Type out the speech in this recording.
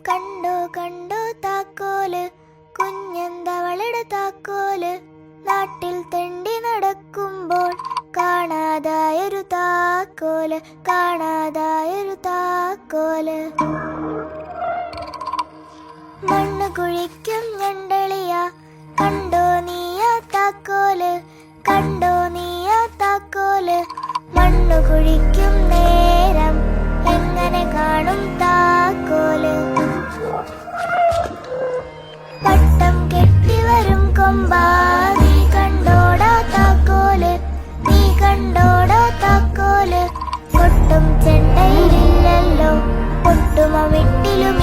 കണ്ടോ കണ്ടോ താക്കോല്, കുഞ്ഞന്തവളുടെ താക്കോല്. നാട്ടിൽ തെണ്ടി നടക്കുമ്പോൾ കാണാതായൊരു താക്കോല്, കാണാതായൊരു താക്കോല്. മണ്ണ് കുഴിക്കും ഞണ്ടളിയ, കണ്ടോ നീയാ താക്കോല്, കണ്ടോ നീയാ താക്കോല്. മണ്ണ് കുഴിക്കും നേരം എങ്ങനെ കാണും താക്കോല്. പട്ടം കെട്ടിവരും കൊമ്പാ, നീ കണ്ടോടാ താക്കോല്, നീ കണ്ടോടാ താക്കോല്. കൊട്ടും ചെണ്ടയിലില്ലല്ലോ, പൊട്ടുമ വിട്ടിലും